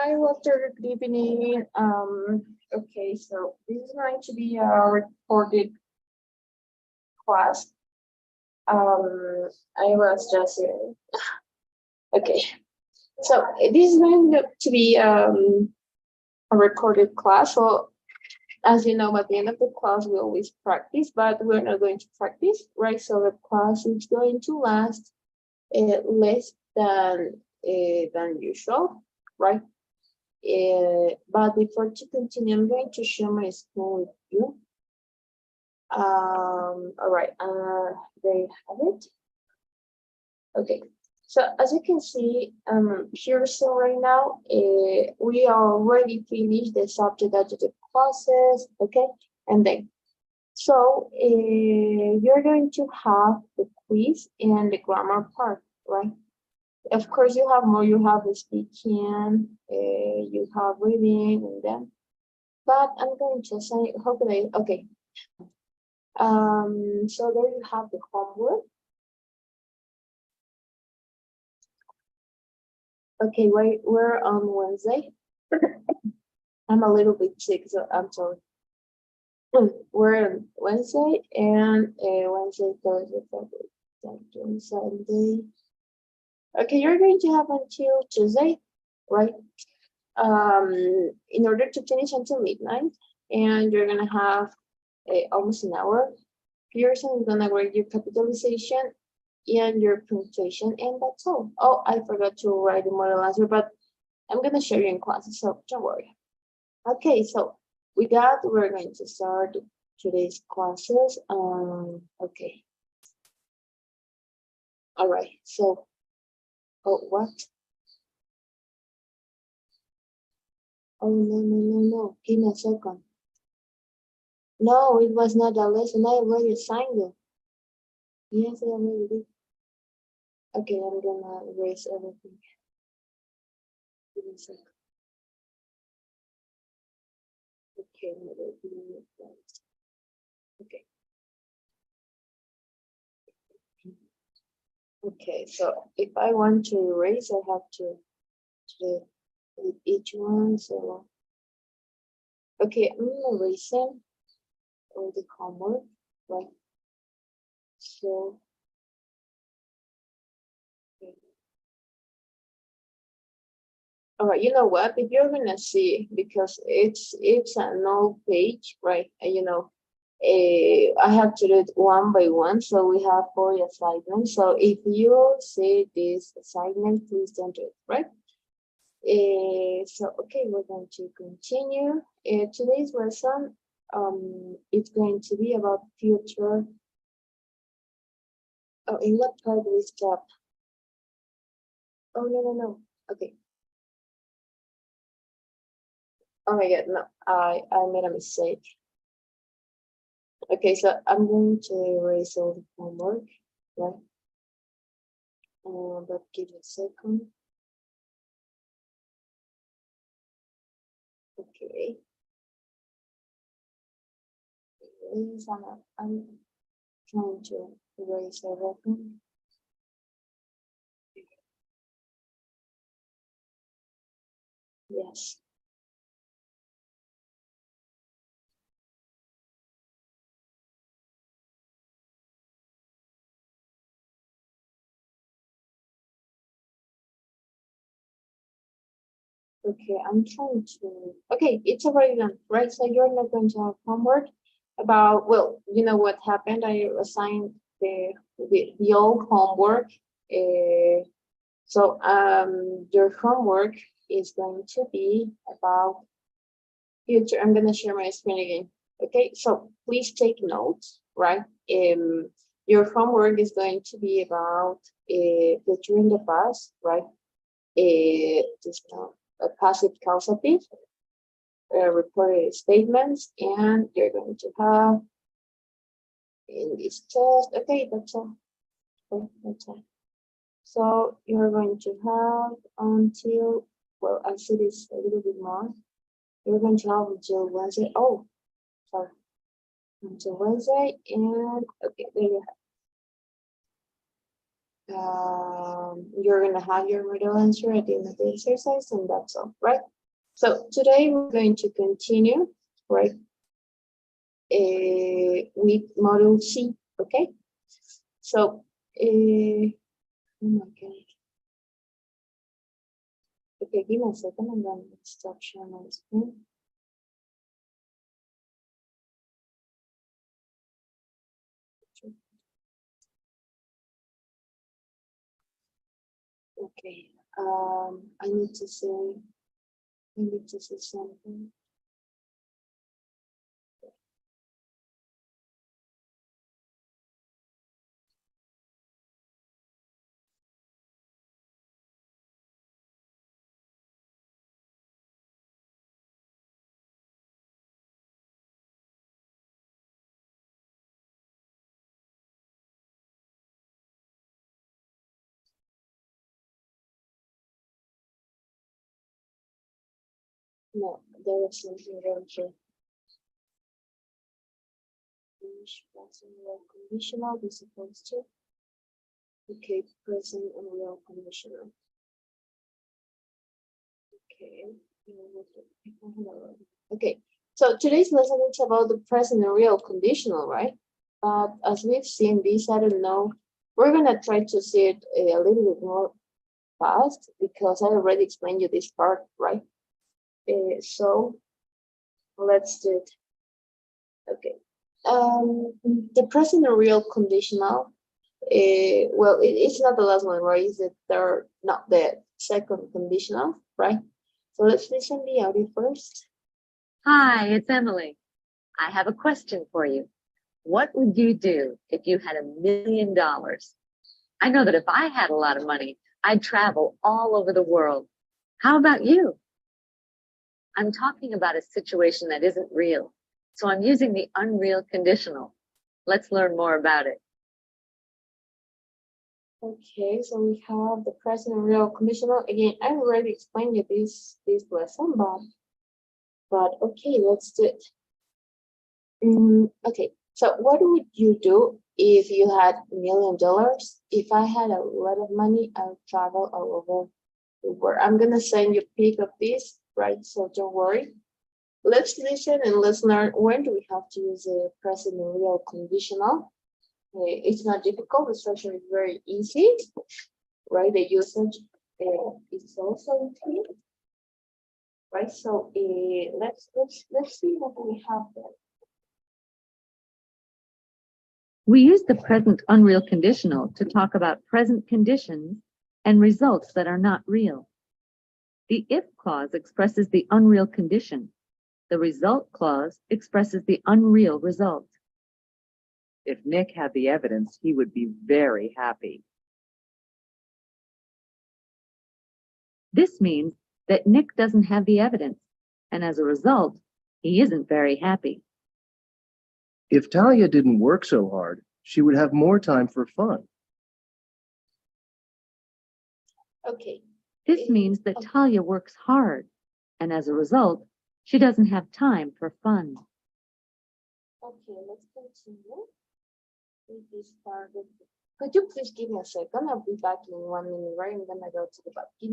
Hi, Walter. Good evening. Okay, so this is going to be a recorded class. I was just okay. So this is going to be a recorded class. So as you know, at the end of the class, we always practice, but we're not going to practice, right? So the class is going to last less than usual, right? But before to continue, I'm going to share my screen with you. All right, there you have it. Okay, so as you can see here, so right now, we already finished the subject adjective clauses, okay? And then, so you're going to have the quiz and the grammar part, right? Of course, you have more. You have the speaking, you have reading, and then. But I'm going to say, how can I? Okay. So there you have the homework. Okay, we're on Wednesday. I'm a little bit sick, so I'm sorry. We're on Wednesday and Wednesday, Thursday, Friday, Saturday, Sunday. Okay, you're going to have until Tuesday, right? In order to finish until midnight, and you're gonna have almost an hour. Pearson is gonna grade your capitalization and your punctuation, and that's all. Oh, I forgot to write the model answer, but I'm gonna show you in classes, so don't worry. Okay, so with that, we're going to start today's classes. Okay. All right, so, oh, what? Oh, no. Give me a second. No, it was not a lesson. I already signed it. Yes, I already did. Okay, I'm gonna erase everything. Give me a second. Okay, okay. Okay, so if I want to erase, I have to with each one. So, okay, I'm erasing all the homework, right? So, okay. All right, you know what? If you're gonna see, because it's an old page, right? And you know, I have to do it one by one. So we have 4 assignments. So if you see this assignment, please don't do it, right? So okay, we're going to continue. Today's lesson, it's going to be about future. Oh, in what part do we stop? Oh no. Okay. Oh my God, no, I made a mistake. Okay, so I'm going to erase all the homework, right? But give me a second. Okay. I'm trying to erase everything. Yes. Okay, I'm trying to. Okay, it's already done, right? So you're not going to have homework about. Well, you know what happened? I assigned the old homework. So your homework is going to be about future. I'm gonna share my screen again. Okay, so please take notes, right? Your homework is going to be about future in the past, right? Just a passive causative, reported statements, and you're going to have in this test. Okay, that's all. Okay, that's all. So you're going to have until, well, I see this a little bit more. You're going to have until Wednesday. Oh, sorry. Until Wednesday, and okay, there you You're gonna have your model answer at the end of the exercise, and that's all, right? So today we're going to continue, right, with model C, okay? So, oh my God. Okay, give me a second, I'm gonna stop sharing my screen. Okay, I need to say something. No, there was something wrong here. Present real conditional, we supposed to. Okay, present and real conditional. Okay. Okay, so today's lesson is about the present and real conditional, right? But as we've seen this, I don't know, we're gonna try to see it a little bit more fast because I already explained you this part, right? So let's do it. Okay. The present and real conditional. Well, it's not the last one, right? It's the third, not the second conditional, right? So let's listen the audio first. Hi, it's Emily. I have a question for you. What would you do if you had $1 million? I know that if I had a lot of money, I'd travel all over the world. How about you? I'm talking about a situation that isn't real, so I'm using the unreal conditional. Let's learn more about it. Okay, so we have the present and real conditional. Again, I already explained you this lesson, but okay, let's do it. Okay, so what would you do if you had $1 million? If I had a lot of money, I would travel all over the world. I'm gonna send you a pic of this, right? So don't worry. Let's listen and let's learn when do we have to use the present and real conditional. It's not difficult. The structure is very easy, right? The usage is also easy, right? So let's see what we have there. We use the present unreal conditional to talk about present conditions and results that are not real. The if clause expresses the unreal condition. The result clause expresses the unreal result. If Nick had the evidence, he would be very happy. This means that Nick doesn't have the evidence, and as a result, he isn't very happy. If Talia didn't work so hard, she would have more time for fun. Okay. This means that Talia works hard, and as a result, she doesn't have time for fun. Okay, let's continue with this part. Could you please give me a second? I'll be back in 1 minute, right? I'm gonna go to the bathroom.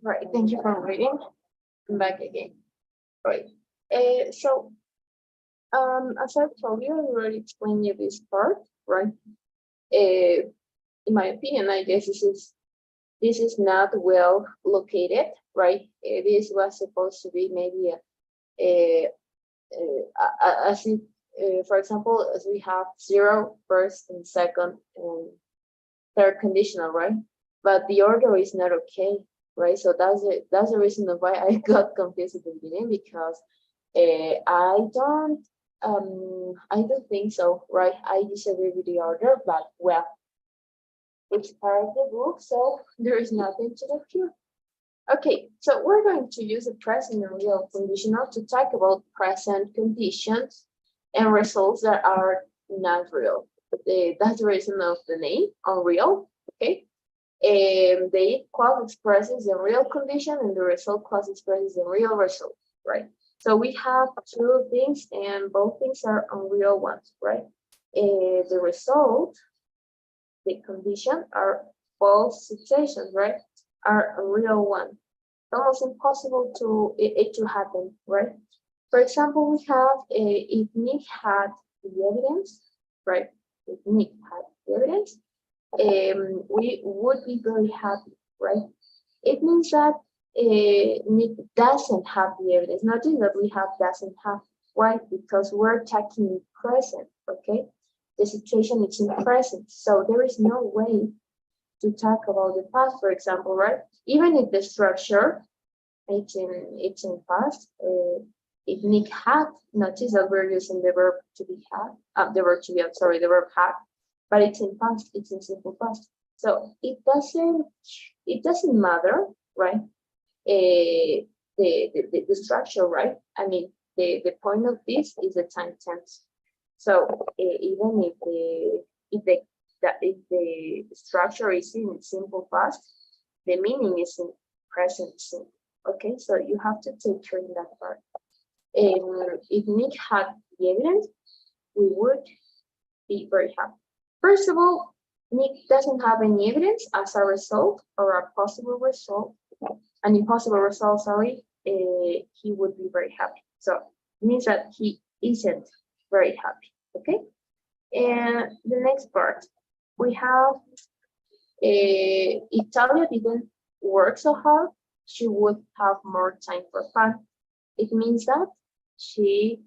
Right, thank you for waiting. I'm back again. Right. So as I told you, I already explained you this part, right? In my opinion, I guess this is not well located, right? This was supposed to be maybe as if, for example, as we have zero, first and second and third conditional, right? But the order is not okay, right? So that's the reason of why I got confused at the beginning, because I don't think so, right? I disagree with the order, but well, it's part of the book, so there is nothing to refute. Okay, so we're going to use the present and real conditional to talk about present conditions and results that are not real. That's the reason of the name, unreal, okay? And the if clause expresses the real condition and the result clause expresses the real result, right? So we have two things and both things are unreal ones, right? The result, the condition are false situations, right? Are a real one. Almost impossible to it to happen, right? For example, we have if Nick had the evidence, right? If Nick had the evidence, we would be very happy, right? It means that Nick doesn't have the evidence. Nothing that we have doesn't have. Why? Because we're talking present, okay? The situation is in present, so there is no way to talk about the past, for example, right? Even if the structure it's in past. If Nick had, notice that we're using the verb to be had, the verb to be, I'm sorry, the verb had, but it's in past, it's in simple past. So it doesn't matter, right? The structure, right? I mean, the point of this is the time tense. So even if the structure is in simple past, the meaning is in present simple. Okay, so you have to take care in that part. If Nick had the evidence, we would be very happy. First of all, Nick doesn't have any evidence as a result or a possible result, an impossible result, sorry, he would be very happy. So it means that he isn't very happy, okay? And the next part, we have, if Talia didn't work so hard, she would have more time for fun. It means that she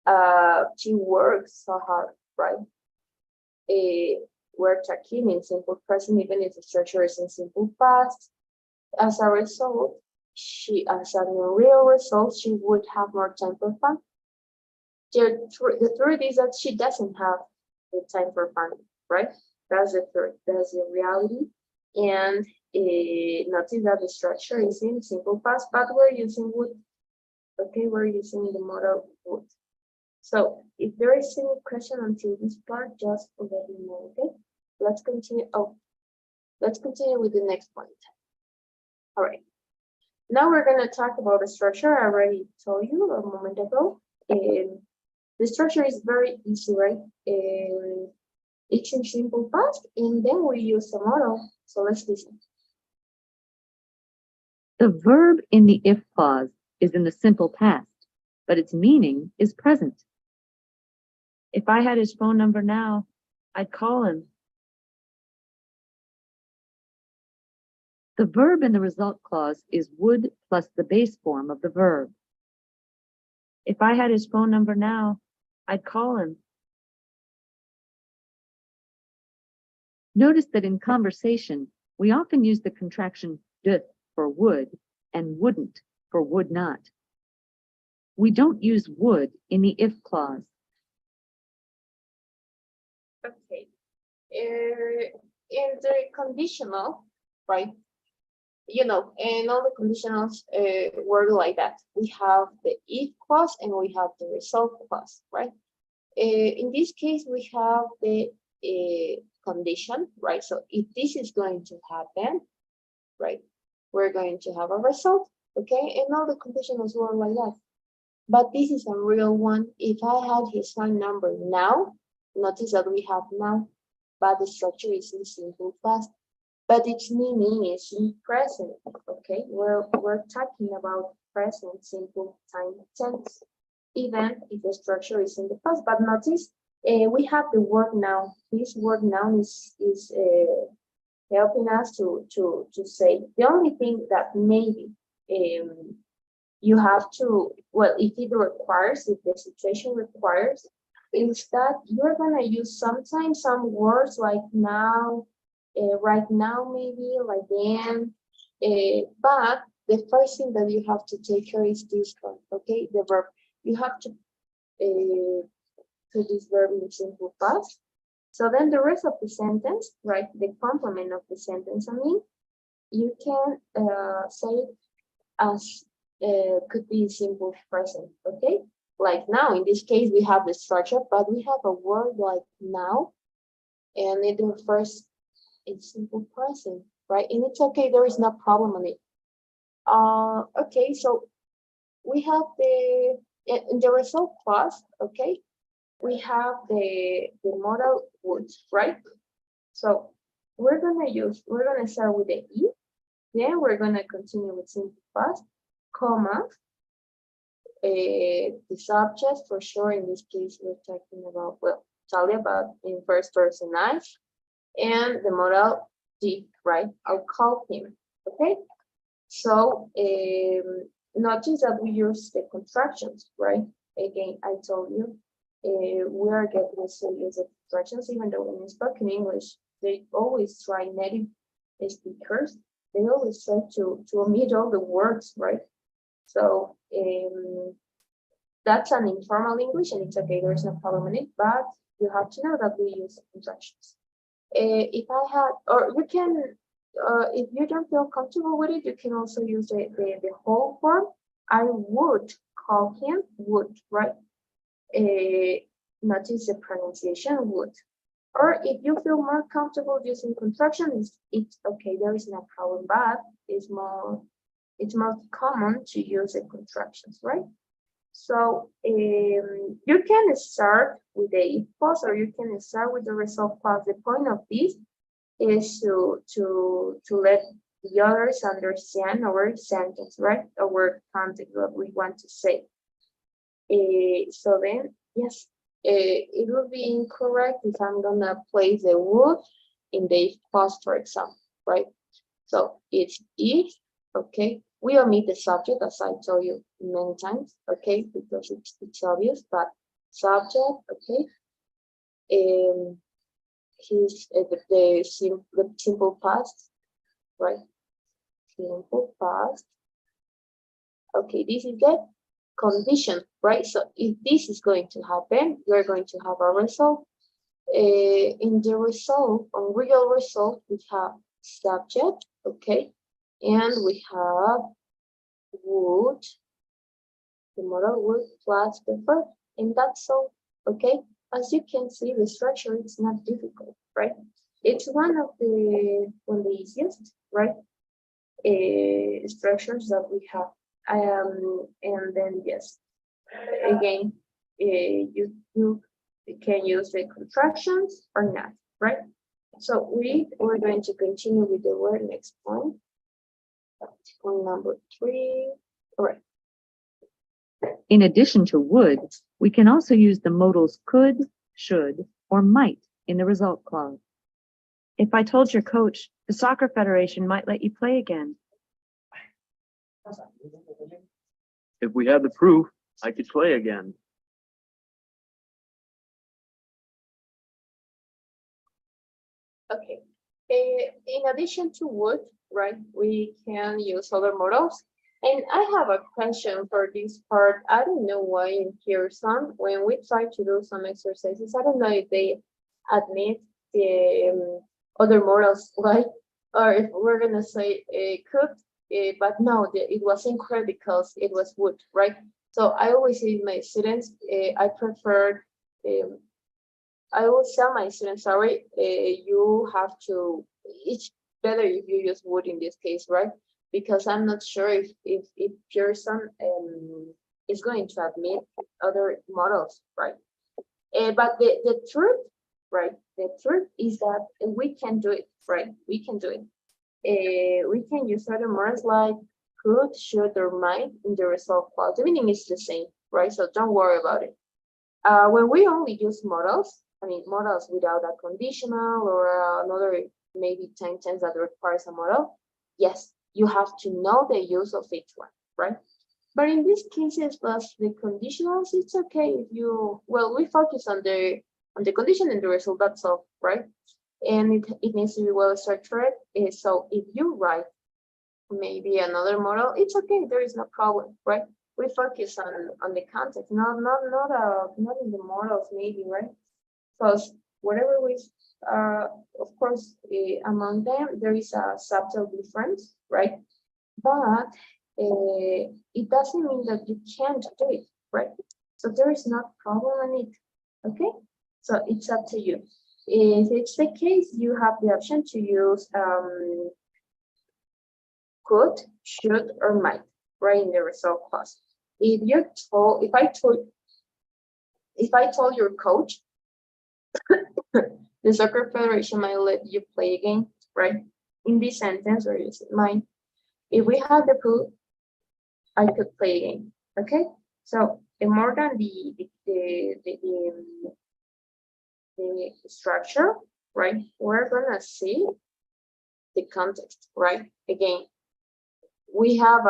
works so hard, right? We're talking in simple present, even if the structure is in simple past. As a result, as a real result, she would have more time for fun. The truth is that she doesn't have the time for fun, right? That's the truth. That's the reality. And notice that the structure is in simple past, but we're using would. Okay, we're using the model would. So if there is any question until this part, just let me know, okay? Let's continue. Oh, let's continue with the next point. All right. Now we're going to talk about the structure. I already told you a moment ago. The structure is very easy, right? It's in simple past, and then we use the model. So let's listen. The verb in the if clause is in the simple past, but its meaning is present. If I had his phone number now, I'd call him. The verb in the result clause is would plus the base form of the verb. If I had his phone number now, I'd call him. Notice that in conversation, we often use the contraction d for would and wouldn't for would not. We don't use would in the if clause. Okay. In the conditional, right? You know, and all the conditionals work like that. We have the if clause and we have the result clause, right? In this case, we have the condition, right? So if this is going to happen, right, we're going to have a result, okay? And all the conditionals work like that. But this is a real one. If I had his phone number now, notice that we have now, but the structure is in simple past. but its meaning is in present. Okay, we're talking about present simple time tense, even if the structure is in the past. But notice we have the word noun. This word noun is helping us to say the only thing that maybe you have to, well, if it requires, if the situation requires, is that you're gonna use sometimes some words like now, right now, maybe like then, but the first thing that you have to take care is this one, okay? The verb. You have to put this verb in simple past. So then the rest of the sentence, right? The complement of the sentence, I mean, you can say it as could be simple present, okay? Like now, in this case, we have the structure, but we have a word like now, and it refers in simple present, right? And it's okay, there is no problem on it. Okay, so we have in the result clause, okay, we have the modal would, right? So we're gonna start with the E, then we're gonna continue with simple past, comma, the subject for sure. In this case, we're talking about, well, tell about in first person I, and the modal D, right? I'll call him, okay? So notice that we use the contractions, right? Again, I told you, we are getting to use the contractions, even though when you speak in English, they always try, native speakers, they always try to omit all the words, right? So that's an informal English, and it's okay, there's no problem in it, but you have to know that we use contractions. If I had, or you can, if you don't feel comfortable with it, you can also use the whole form. I would call him, would, right? Notice the pronunciation, would. Or if you feel more comfortable using contractions, it's okay, there is no problem, but it's more common to use the contractions, right? So you can start with the if clause, or you can start with the result clause. The point of this is to let the others understand our sentence, right? Our context, what we want to say. So then, yes, it would be incorrect if I'm gonna place the would in the if clause, for example, right? So it's if, okay. We omit the subject, as I told you many times, okay, because it's obvious, but subject, okay. He's the simple past, right? Simple past. Okay, this is the condition, right? So if this is going to happen, we're going to have a result. In the result, on real result, we have subject, okay, and we have would, the modal would plus the verb, and that's all, okay? As you can see, the structure is not difficult, right? It's one of the easiest, right? Structures that we have. And then yes, again, you can use the contractions or not, right? So we're going to continue with the word next point. On number 3, all right. In addition to would, we can also use the modals could, should, or might in the result clause. If I told your coach, the soccer federation might let you play again. If we had the proof, I could play again. Okay. In addition to would, right, we can use other modals. And I have a question for this part. I don't know why in Pearson, when we try to do some exercises, I don't know if they admit the other modals, right? Or if we're gonna say could, but no, it was incorrect because it was would, right? So I always say to my students, I prefer, I always tell my students, sorry, you have to, it's better if you use would in this case, right? Because I'm not sure if Pearson is going to admit other models, right? But the truth, right? The truth is that we can do it, right? We can do it. We can use other words like could, should, or might in the result clause. The meaning is the same, right? So don't worry about it. When we only use modals, I mean modals without a conditional or another maybe sentence that requires a modal, yes, you have to know the use of each one, right? But in these cases, plus the conditionals, it's okay if you, well, we focus on the condition and the result, that's all, right? And it needs to be well structured. So if you write maybe another model, it's okay, there is no problem, right? We focus on the context, not in the models maybe, right? Because whatever we of course among them there is a subtle difference, right? But it doesn't mean that you can't do it, right? So there is no problem in it, okay? So it's up to you. If it's the case, you have the option to use could, should, or might, right, in the result clause. If I told your coach the soccer federation might let you play a game, right? In this sentence, or is it mine? If we had the proof, I could play a game. Okay, so more than the structure, right? We're gonna see the context, right? Again, we have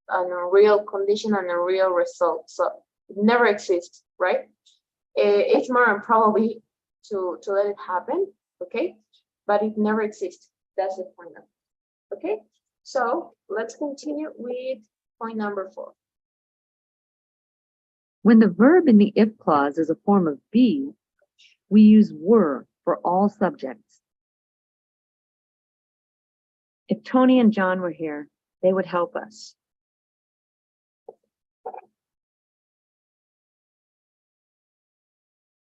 an real condition and a real result, so it never exists, right? It's more improbable to let it happen, okay? But it never exists. That's the point of it, okay? So let's continue with point number 4. When the verb in the if clause is a form of be, we use were for all subjects. If Tony and John were here, they would help us.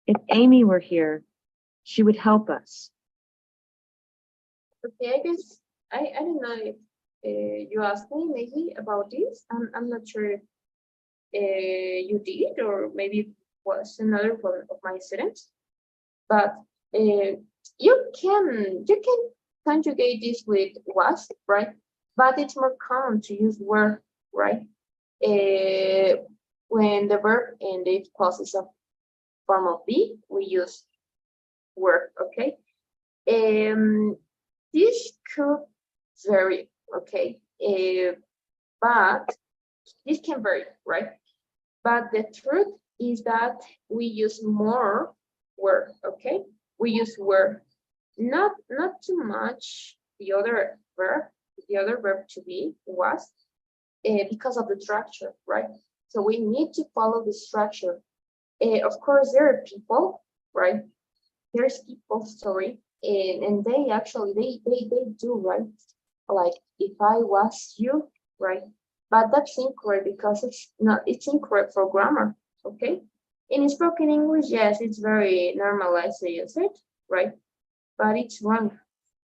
If Amy were here, she would help us. Okay, I guess I don't know if you asked me maybe about this. I'm not sure if you did, or maybe it was another one of my students. But you can conjugate this with was, right? But it's more common to use were, right? When the verb in the if clause is a form of be, we use were, okay? This could vary, okay? But this can vary, right? But the truth is that we use more were, okay? We use were, not too much the other verb to be was, because of the structure, right? So we need to follow the structure. Of course, there are people, right? There's people, sorry, and they actually they do, right? Like if I was you, right? But that's incorrect because it's incorrect for grammar, okay? In spoken English, yes, it's very normalized to use it, right? But it's wrong,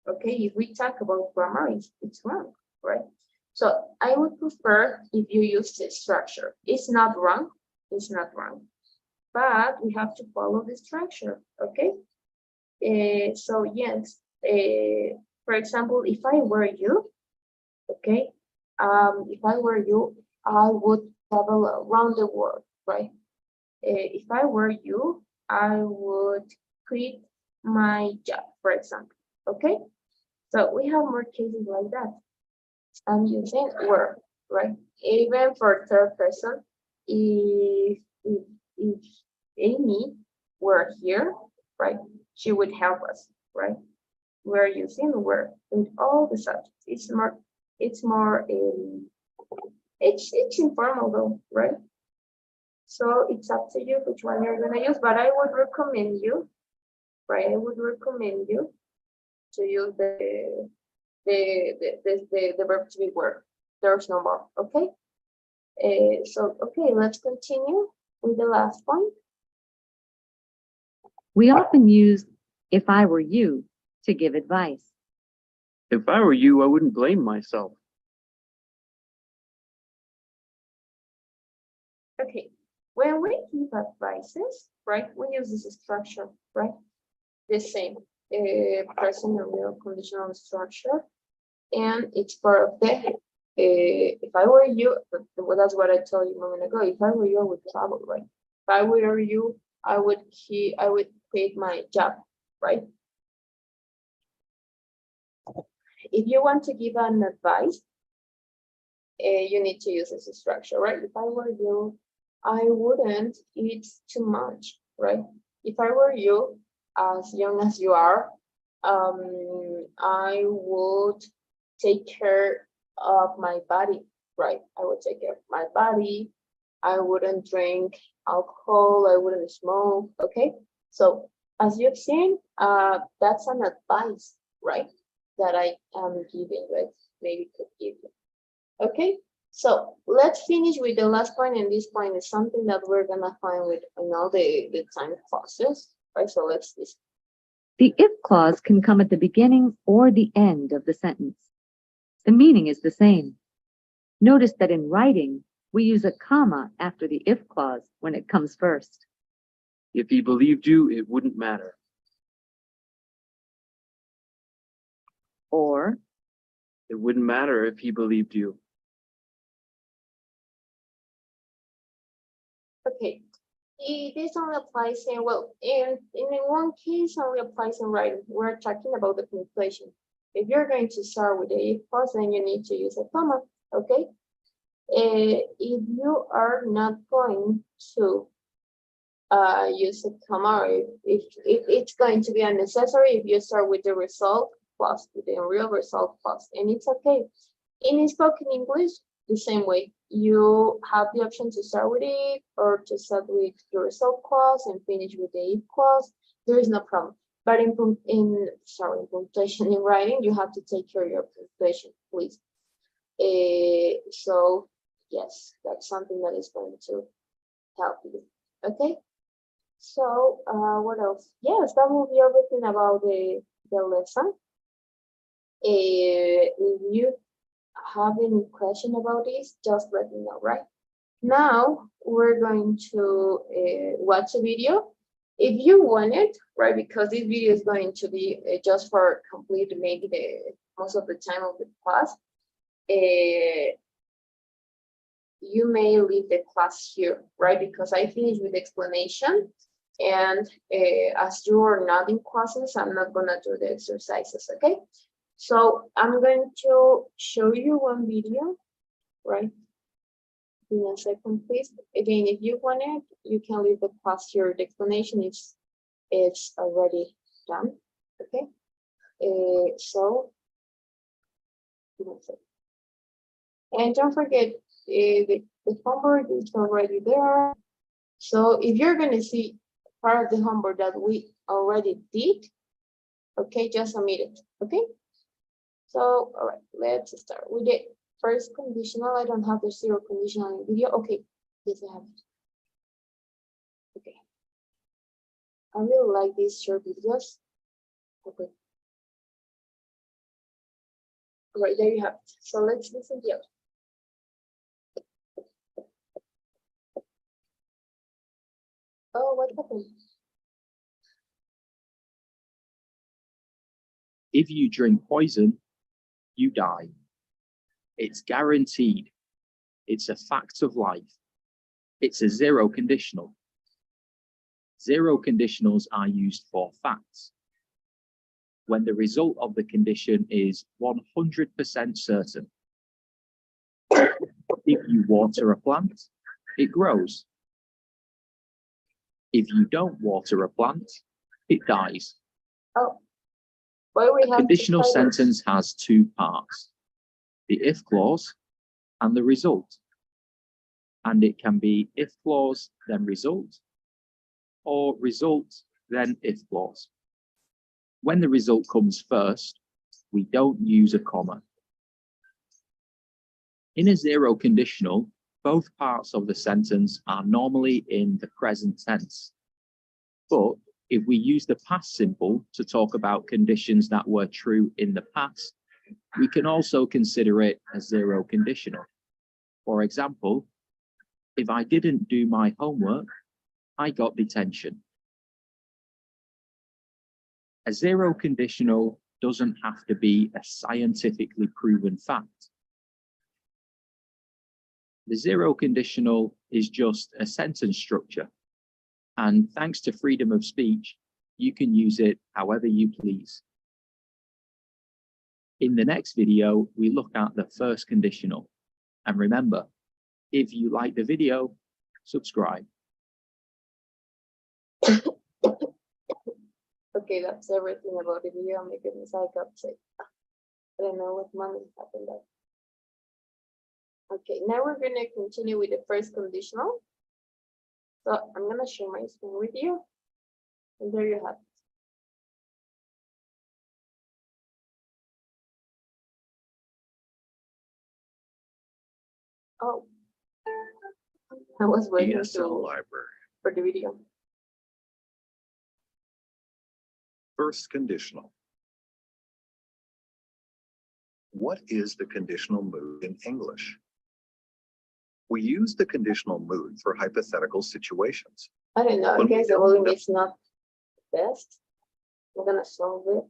okay? If we talk about grammar, it's wrong, right? So I would prefer if you use the structure. It's not wrong, but we have to follow the structure, okay? So yes, for example, if I were you, okay, if I were you, I would travel around the world, right? If I were you, I would quit my job, for example, okay? So we have more cases like that. I'm using were, right? Even for third person, if Amy were here, right, she would help us, right? We're using were in all the subjects. It's informal though, right? So it's up to you which one you're gonna use, but I would recommend you, right? I would recommend you to use the verb to be were. There's no more, okay? So okay, let's continue with the last point. We often use if I were you to give advice. If I were you, I wouldn't blame myself. Okay, when we give advices, right, we use this structure, right? the same present and real conditional structure, and it's part of the. If I were you, well, that's what I told you a moment ago. If I were you, I would travel, right? If I were you, I would quit my job, right? If you want to give an advice, you need to use this structure, right? If I were you, I wouldn't eat too much, right? If I were you, as young as you are, I would take care of my body, right? I would take care of my body. I wouldn't drink alcohol. I wouldn't smoke. Okay. So as you've seen, that's an advice, right? That I am giving, right? Maybe could give you. Okay. So let's finish with the last point, and this point is something that we're gonna find with all the time clauses, right? So let's listen. The if clause can come at the beginning or the end of the sentence. The meaning is the same. Notice that in writing, we use a comma after the if clause when it comes first. If he believed you, it wouldn't matter. Or, It wouldn't matter if he believed you. Okay. This only applies in, well, in one case only applies in writing. We're talking about the punctuation. If you're going to start with the if clause, then you need to use a comma, okay? If you are not going to use a comma, or if it's going to be unnecessary, if you start with the result clause, with the real result clause, and it's okay. In spoken English, the same way. You have the option to start with if or to start with the result clause and finish with the if clause. There is no problem. But in punctuation, in writing, you have to take care of your punctuation, please. So yes, that's something that is going to help you. Okay. So what else? Yes, that will be everything about the lesson. If you have any question about this, just let me know, right? Now we're going to watch a video. If you want it, right, because this video is going to be just for complete maybe the most of the time of the class, you may leave the class here, right? Because I finished with the explanation, and as you are not in classes, I'm not gonna do the exercises, okay? So I'm going to show you one video, right? Give me a second, please. Again, if you want it, you can leave the class here. The explanation is already done, okay? So, give me a second. And don't forget, the homework is already there. So if you're going to see part of the homework that we already did, okay, just omit it, okay? So, all right, let's start with the first conditional. I don't have the zero conditional in the video. Okay, yes, I have it. Okay. I really like these short videos. Okay. All right, there you have it. So let's listen here. Oh, what happened? If you drink poison, you die. It's guaranteed. It's a fact of life. It's a zero conditional. Zero conditionals are used for facts. When the result of the condition is 100% certain. If you water a plant, it grows. If you don't water a plant, it dies. Oh, why we A have conditional to try this? sentence has two parts, the if clause and the result. And it can be if clause, then result, or result, then if clause. When the result comes first, we don't use a comma. In a zero conditional, both parts of the sentence are normally in the present tense. But if we use the past simple to talk about conditions that were true in the past, we can also consider it a zero conditional. For example, if I didn't do my homework, I got detention. A zero conditional doesn't have to be a scientifically proven fact. The zero conditional is just a sentence structure. And thanks to freedom of speech, you can use it however you please. In the next video, we look at the first conditional. And remember, if you like the video, subscribe. Okay, that's everything about the video. Oh my goodness, I got sick. I don't know what moment happened there. Okay, now we're gonna continue with the first conditional. So I'm gonna share my screen with you. And there you have it. Oh. I was waiting library. for the video. First conditional. What is the conditional mood in English? We use the conditional mood for hypothetical situations. I don't know, I When we guess the don't volume know- is not the best. I'm gonna solve it.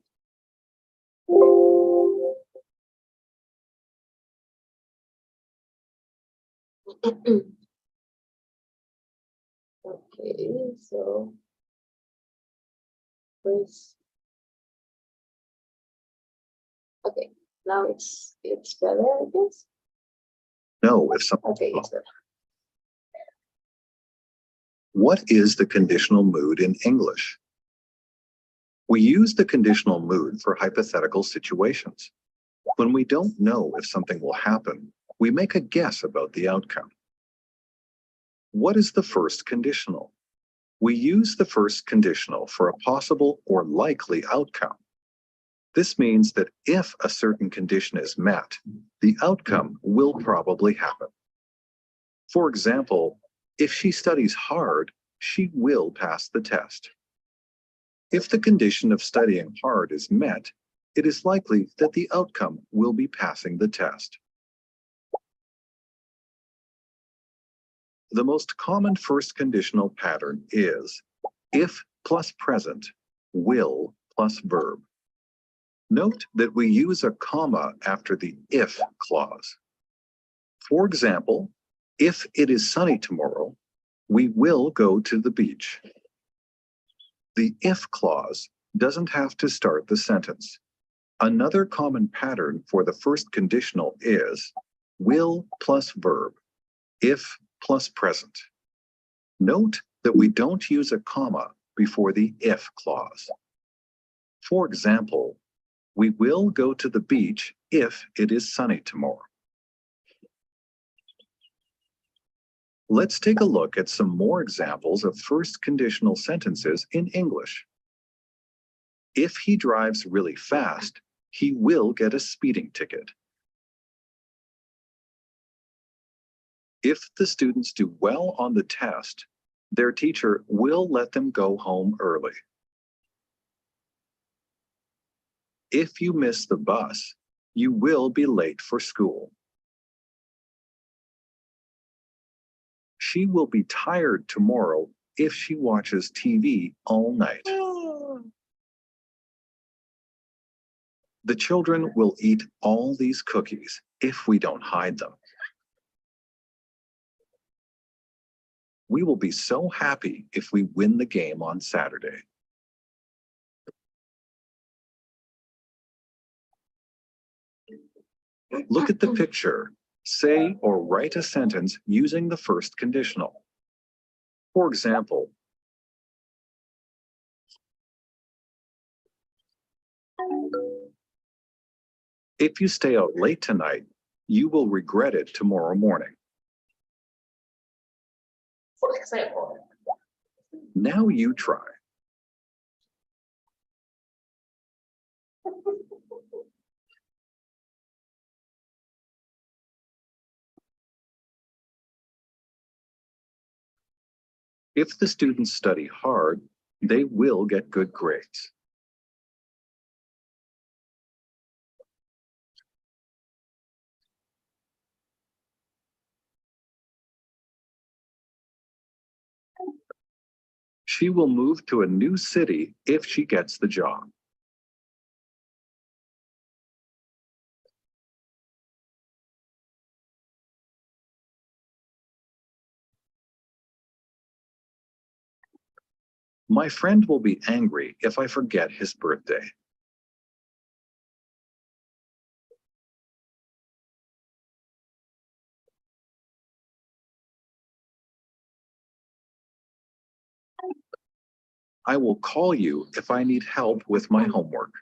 Okay, so first. Okay, now it's better, I guess. No, if something. Okay, it's better. What is the conditional mood in English? We use the conditional mood for hypothetical situations. When we don't know if something will happen, we make a guess about the outcome. What is the first conditional? We use the first conditional for a possible or likely outcome. This means that if a certain condition is met, the outcome will probably happen. For example, if she studies hard, she will pass the test. If the condition of studying hard is met, it is likely that the outcome will be passing the test. The most common first conditional pattern is if plus present, will plus verb. Note that we use a comma after the if clause. For example, if it is sunny tomorrow, we will go to the beach. The if clause doesn't have to start the sentence. Another common pattern for the first conditional is will plus verb, if plus present. Note that we don't use a comma before the if clause. For example, we will go to the beach if it is sunny tomorrow. Let's take a look at some more examples of first conditional sentences in English. If he drives really fast, he will get a speeding ticket. If the students do well on the test, their teacher will let them go home early. If you miss the bus, you will be late for school. She will be tired tomorrow if she watches TV all night. The children will eat all these cookies if we don't hide them. We will be so happy if we win the game on Saturday. Look at the picture. Say or write a sentence using the first conditional. For example, if you stay out late tonight, you will regret it tomorrow morning. For example. Now you try. If the students study hard, they will get good grades. She will move to a new city if she gets the job. My friend will be angry if I forget his birthday. I will call you if I need help with my homework.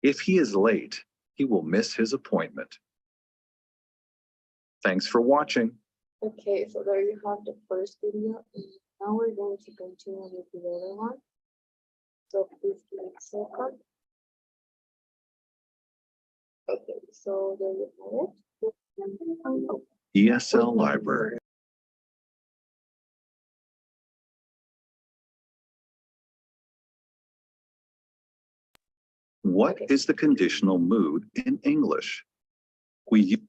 If he is late, he will miss his appointment. Thanks for watching. Okay, so there you have the first video. And now we're going to continue with the other one. So please give me a second. Okay, so there you have it. ESL Library. What is the conditional mood in English? We use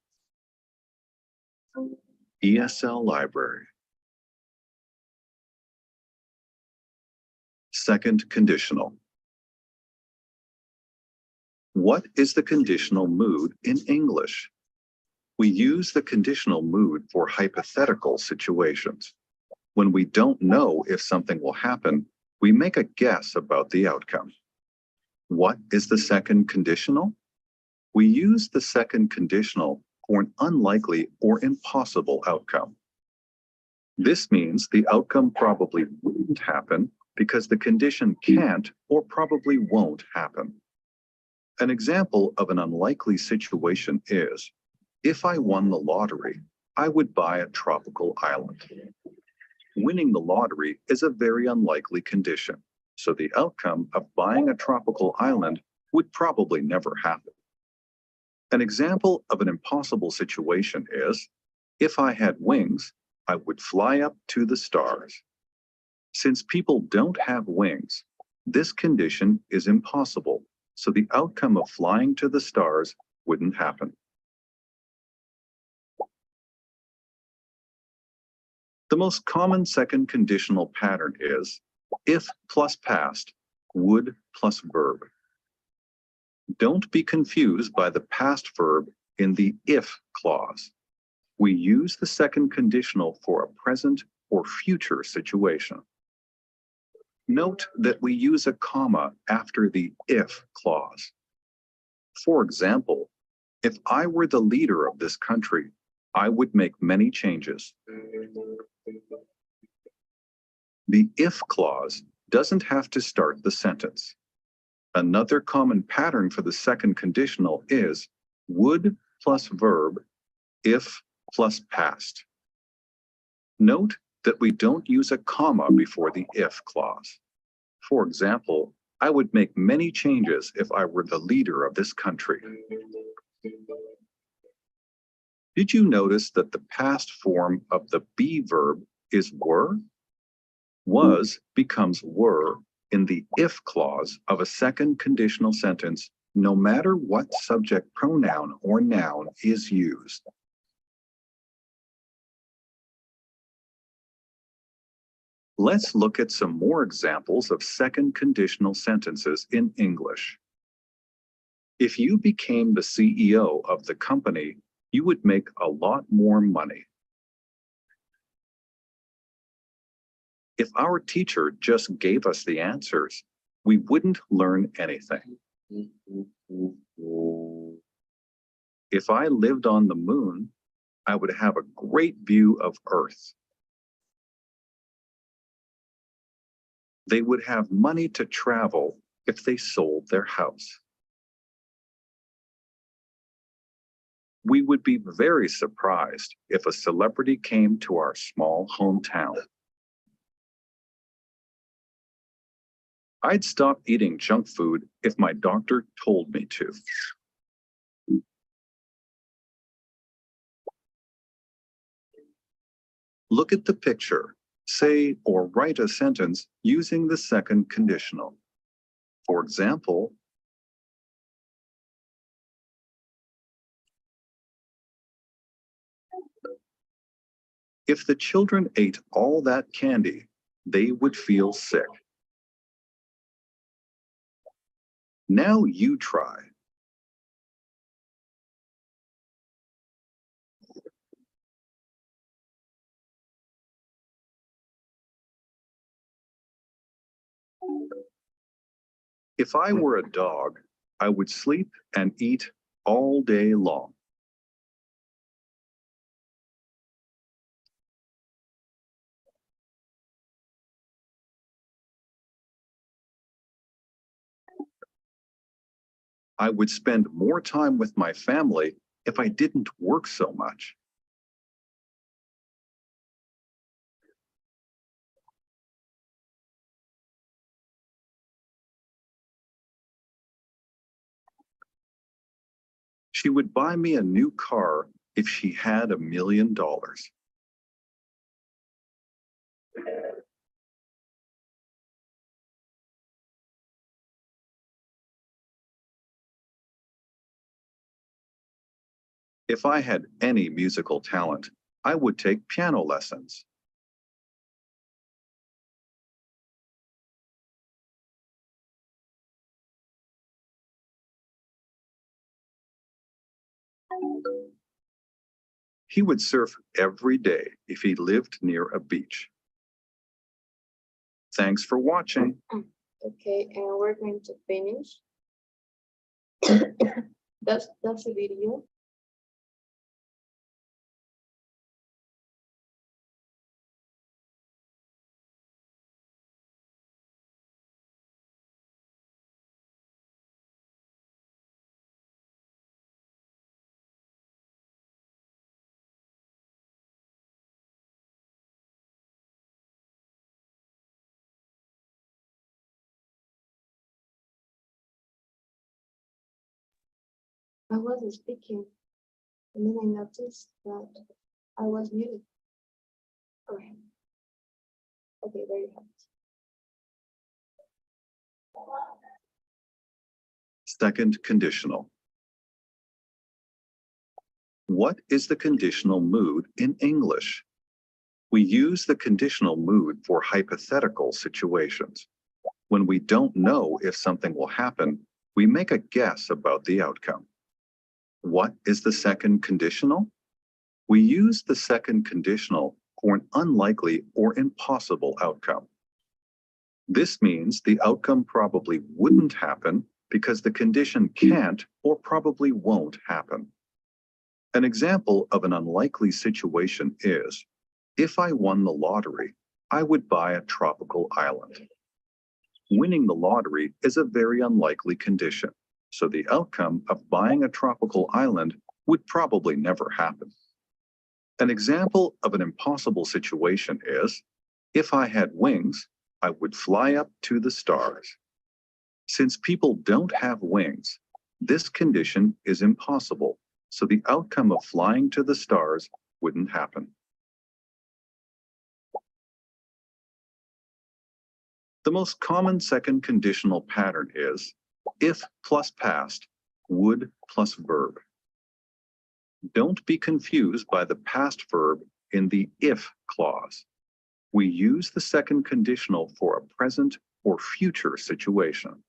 ESL Library. Second conditional. What is the conditional mood in English? We use the conditional mood for hypothetical situations. When we don't know if something will happen, we make a guess about the outcome. What is the second conditional? We use the second conditional for an unlikely or impossible outcome. This means the outcome probably wouldn't happen because the condition can't or probably won't happen. An example of an unlikely situation is, if I won the lottery, I would buy a tropical island. Winning the lottery is a very unlikely condition, so the outcome of buying a tropical island would probably never happen. An example of an impossible situation is, if I had wings, I would fly up to the stars. Since people don't have wings, this condition is impossible, so the outcome of flying to the stars wouldn't happen. The most common second conditional pattern is if plus past, would plus verb. Don't be confused by the past verb in the if clause. We use the second conditional for a present or future situation. Note that we use a comma after the if clause. For example, if I were the leader of this country, I would make many changes. The if clause doesn't have to start the sentence. Another common pattern for the second conditional is would plus verb, if plus past. Note that we don't use a comma before the if clause. For example, I would make many changes if I were the leader of this country. Did you notice that the past form of the be verb is were? Was becomes were in the if clause of a second conditional sentence, no matter what subject pronoun or noun is used. Let's look at some more examples of second conditional sentences in English. If you became the CEO of the company, you would make a lot more money. If our teacher just gave us the answers, we wouldn't learn anything. If I lived on the moon, I would have a great view of Earth. They would have money to travel if they sold their house. We would be very surprised if a celebrity came to our small hometown. I'd stop eating junk food if my doctor told me to. Look at the picture. Say or write a sentence using the second conditional. For example, if the children ate all that candy, they would feel sick. Now you try. If I were a dog, I would sleep and eat all day long. I would spend more time with my family if I didn't work so much. She would buy me a new car if she had $1 million. If I had any musical talent, I would take piano lessons. He would surf every day if he lived near a beach. Thanks for watching. Okay, and we're going to finish. That's the video. I wasn't speaking, and then I noticed that I was muted. Okay. Okay, there you have it. Second conditional. What is the conditional mood in English? We use the conditional mood for hypothetical situations. When we don't know if something will happen, we make a guess about the outcome. What is the second conditional? We use the second conditional for an unlikely or impossible outcome. This means the outcome probably wouldn't happen because the condition can't or probably won't happen. An example of an unlikely situation is, if I won the lottery, I would buy a tropical island. Winning the lottery is a very unlikely condition, so the outcome of buying a tropical island would probably never happen. An example of an impossible situation is, if I had wings, I would fly up to the stars. Since people don't have wings, this condition is impossible, so the outcome of flying to the stars wouldn't happen. The most common second conditional pattern is if plus past, would plus verb. Don't be confused by the past verb in the if clause. We use the second conditional for a present or future situation.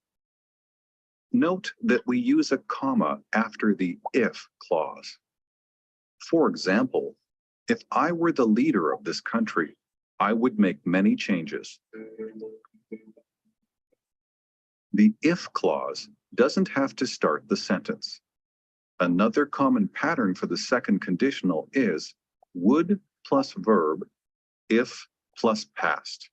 Note that we use a comma after the if clause. For example, if I were the leader of this country, I would make many changes. The if clause doesn't have to start the sentence. Another common pattern for the second conditional is would plus verb, if plus past.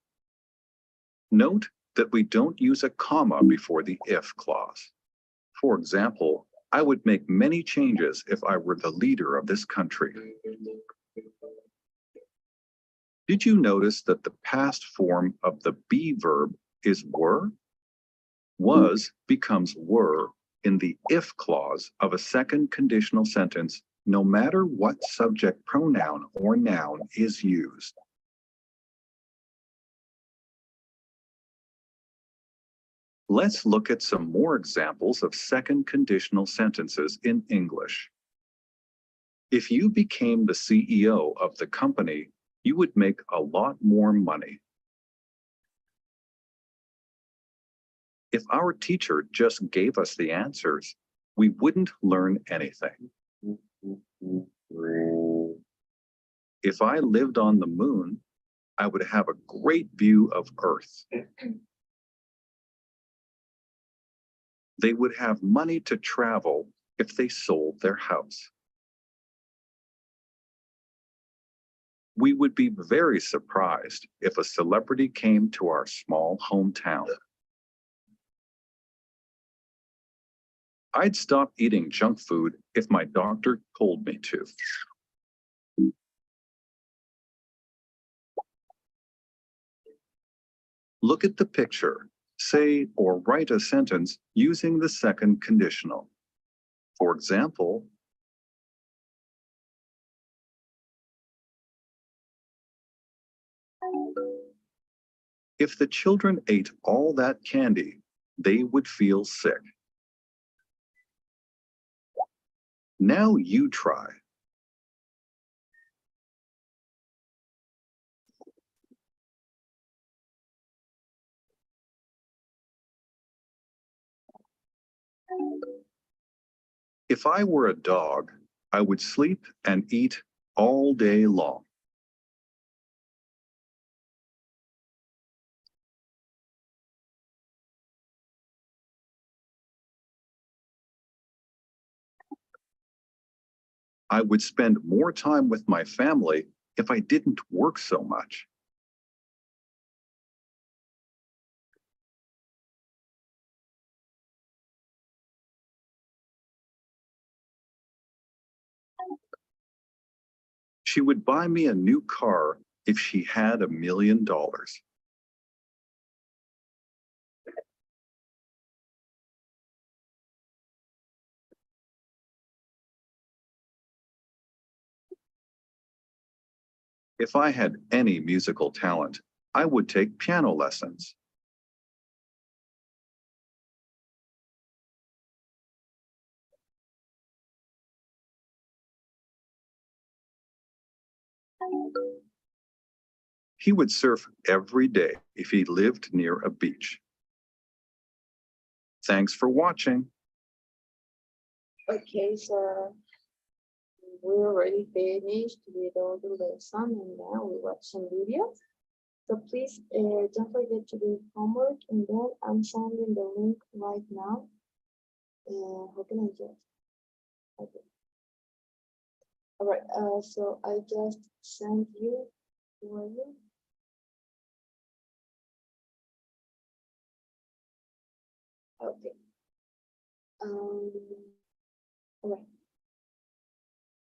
Note that we don't use a comma before the if clause. For example, I would make many changes if I were the leader of this country. Did you notice that the past form of the be verb is were? Was becomes were in the if clause of a second conditional sentence, no matter what subject pronoun or noun is used. Let's look at some more examples of second conditional sentences in English. If you became the CEO of the company, you would make a lot more money. If our teacher just gave us the answers, we wouldn't learn anything. If I lived on the moon, I would have a great view of Earth. They would have money to travel if they sold their house. We would be very surprised if a celebrity came to our small hometown. I'd stop eating junk food if my doctor told me to. Look at the picture, say or write a sentence using the second conditional. For example, if the children ate all that candy, they would feel sick. Now you try. If I were a dog, I would sleep and eat all day long. I would spend more time with my family if I didn't work so much. She would buy me a new car if she had $1 million. If I had any musical talent, I would take piano lessons. He would surf every day if he lived near a beach. Thanks for watching. Okay, so we already finished with all the lesson and now we watch some videos. So please don't forget to do homework, and then I'm sending the link right now. How can I just? Okay. All right. So I just sent you. Where are you? Okay. All right.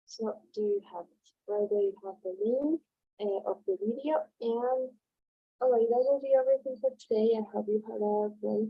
So do you have it? Right there you have the link of the video, and all right, that will be everything for today. I hope you had a great